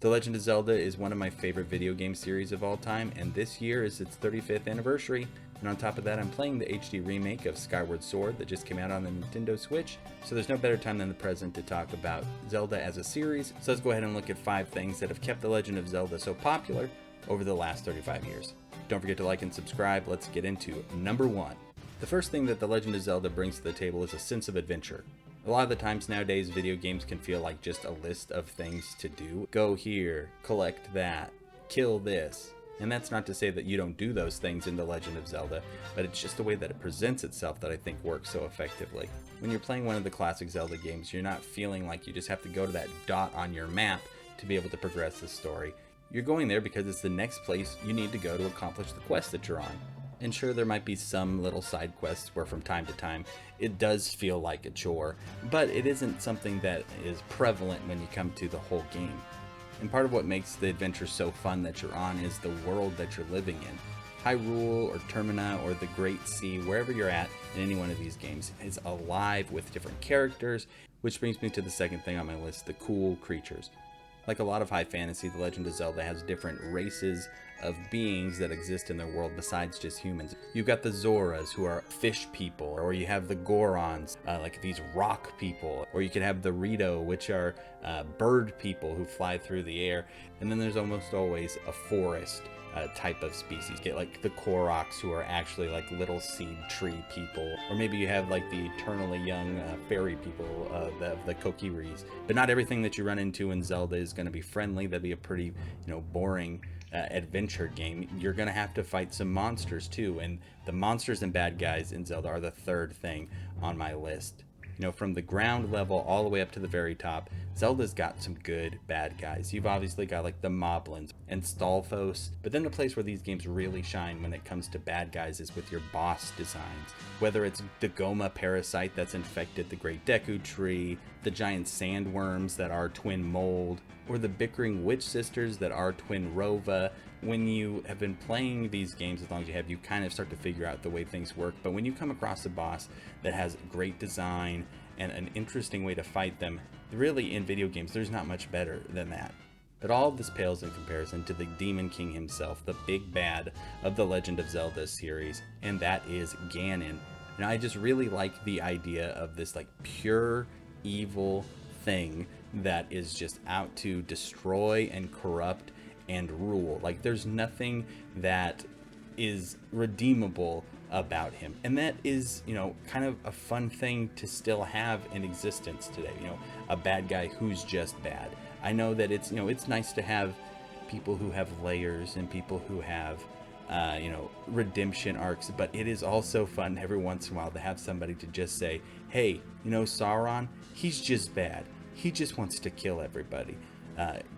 The Legend of Zelda is one of my favorite video game series of all time, and this year is its 35th anniversary. And on top of that, I'm playing the HD remake of Skyward Sword that just came out on the Nintendo Switch, so there's no better time than the present to talk about Zelda as a series. So let's go ahead and look at 5 things that have kept The Legend of Zelda so popular over the last 35 years. Don't forget to like and subscribe. Let's get into number 1. The first thing that The Legend of Zelda brings to the table is a sense of adventure. A lot of the times nowadays, video games can feel like just a list of things to do. Go here, collect that, kill this. And that's not to say that you don't do those things in The Legend of Zelda, but it's just the way that it presents itself that I think works so effectively. When you're playing one of the classic Zelda games, you're not feeling like you just have to go to that dot on your map to be able to progress the story. You're going there because it's the next place you need to go to accomplish the quest that you're on. And sure, there might be some little side quests where from time to time it does feel like a chore, but it isn't something that is prevalent when you come to the whole game. And part of what makes the adventure so fun that you're on is the world that you're living in. Hyrule or Termina or the Great Sea, wherever you're at in any one of these games, is alive with different characters, which brings me to the second thing on my list, the cool creatures. Like a lot of high fantasy, The Legend of Zelda has different races of beings that exist in their world besides just humans. You've got the Zoras, who are fish people, or you have the Gorons, like these rock people, or you could have the Rito, which are bird people who fly through the air. And then there's almost always a forest type of species. Get like the Koroks, who are actually like little seed tree people, or maybe you have like the eternally young fairy people, the Kokiris. But not everything that you run into in Zelda is going to be friendly. That'd be a pretty, boring adventure game. You're going to have to fight some monsters too, and the monsters and bad guys in Zelda are the third thing on my list. From the ground level all the way up to the very top, Zelda's got some good bad guys. You've obviously got like the Moblins and Stalfos, but then the place where these games really shine when it comes to bad guys is with your boss designs. Whether it's the Goma parasite that's infected the Great Deku Tree, the giant sandworms that are Twin Mold, or the bickering witch sisters that are Twin Rova. When you have been playing these games as long as you have, you kind of start to figure out the way things work. But when you come across a boss that has great design and an interesting way to fight them, really in video games, there's not much better than that. But all of this pales in comparison to the Demon King himself, the big bad of the Legend of Zelda series, and that is Ganon. And I just really like the idea of this like pure evil thing that is just out to destroy and corrupt and rule. Like there's nothing that is redeemable about him, and that is kind of a fun thing to still have in existence today. A bad guy who's just bad. I know that it's it's nice to have people who have layers and people who have redemption arcs, but it is also fun every once in a while to have somebody to just say, hey, Sauron, he's just bad, he just wants to kill everybody.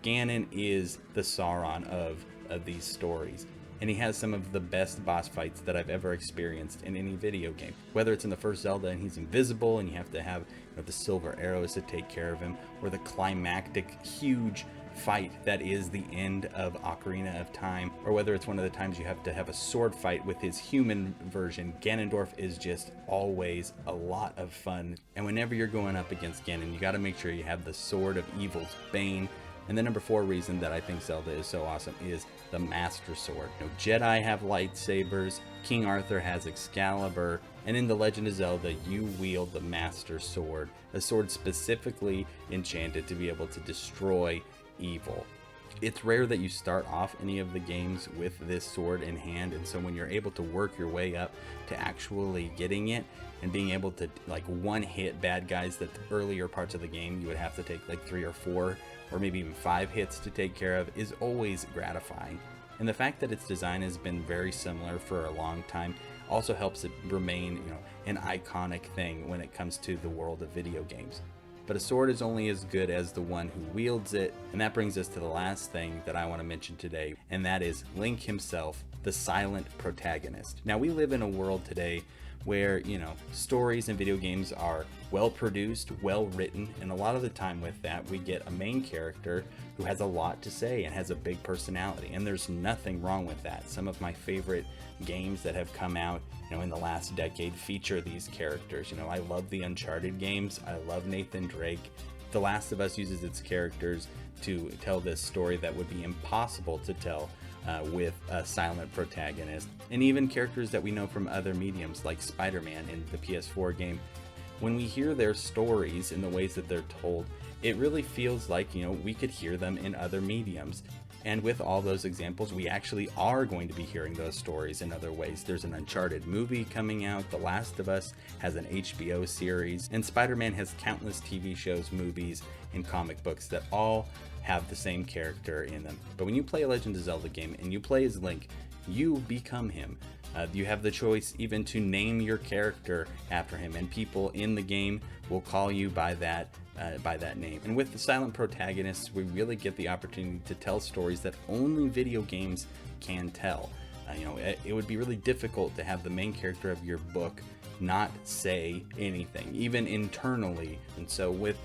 Ganon is the Sauron of these stories, and he has some of the best boss fights that I've ever experienced in any video game. Whether it's in the first Zelda and he's invisible and you have to have the silver arrows to take care of him, or the climactic huge fight that is the end of Ocarina of Time, or whether it's one of the times you have to have a sword fight with his human version, Ganondorf is just always a lot of fun. And whenever you're going up against Ganon, you got to make sure you have the Sword of Evil's Bane. And the number 4 reason that I think Zelda is so awesome is the Master Sword. Jedi have lightsabers, King Arthur has Excalibur, and in The Legend of Zelda, you wield the Master Sword, a sword specifically enchanted to be able to destroy evil. It's rare that you start off any of the games with this sword in hand, and so when you're able to work your way up to actually getting it and being able to like one hit bad guys that the earlier parts of the game you would have to take like 3 or 4 or maybe even 5 hits to take care of is always gratifying. And the fact that its design has been very similar for a long time also helps it remain, an iconic thing when it comes to the world of video games. But a sword is only as good as the one who wields it, and that brings us to the last thing that I want to mention today, and that is Link himself, the silent protagonist. Now, we live in a world today where, stories and video games are well produced, well written, and a lot of the time with that, we get a main character who has a lot to say and has a big personality, and there's nothing wrong with that. Some of my favorite games that have come out, in the last decade feature these characters. I love the Uncharted games, I love Nathan Drake, The Last of Us uses its characters to tell this story that would be impossible to tell with a silent protagonist. And even characters that we know from other mediums, like Spider-Man in the PS4 game. When we hear their stories in the ways that they're told, it really feels like, we could hear them in other mediums. And with all those examples, we actually are going to be hearing those stories in other ways. There's an Uncharted movie coming out, The Last of Us has an HBO series, and Spider-Man has countless TV shows, movies, and comic books that all have the same character in them. But when you play a Legend of Zelda game and you play as Link, you become him. You have the choice even to name your character after him, and people in the game will call you by that name. And with the silent protagonists, we really get the opportunity to tell stories that only video games can tell. It would be really difficult to have the main character of your book not say anything, even internally. And so with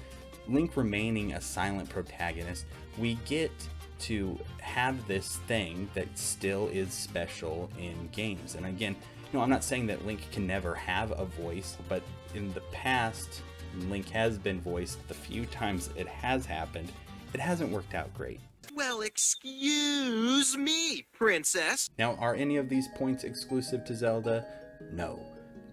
Link remaining a silent protagonist, we get to have this thing that still is special in games. And again, I'm not saying that Link can never have a voice, but in the past, Link has been voiced. The few times it has happened, it hasn't worked out great. Well, excuse me, princess. Now, are any of these points exclusive to Zelda? No.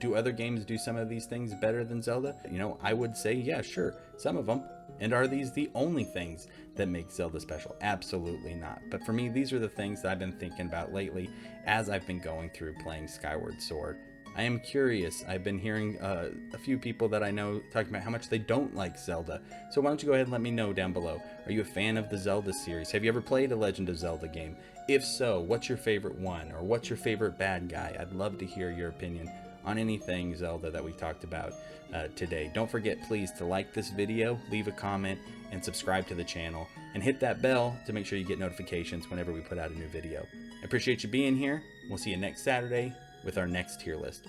Do other games do some of these things better than Zelda? I would say, yeah, sure, some of them. And are these the only things that make Zelda special? Absolutely not. But for me, these are the things that I've been thinking about lately as I've been going through playing Skyward Sword. I am curious. I've been hearing a few people that I know talking about how much they don't like Zelda. So why don't you go ahead and let me know down below. Are you a fan of the Zelda series? Have you ever played a Legend of Zelda game? If so, what's your favorite one? Or what's your favorite bad guy? I'd love to hear your opinion on anything Zelda that we talked about today. Don't forget, please, to like this video, leave a comment, and subscribe to the channel, and hit that bell to make sure you get notifications whenever we put out a new video. I appreciate you being here. We'll see you next Saturday with our next tier list.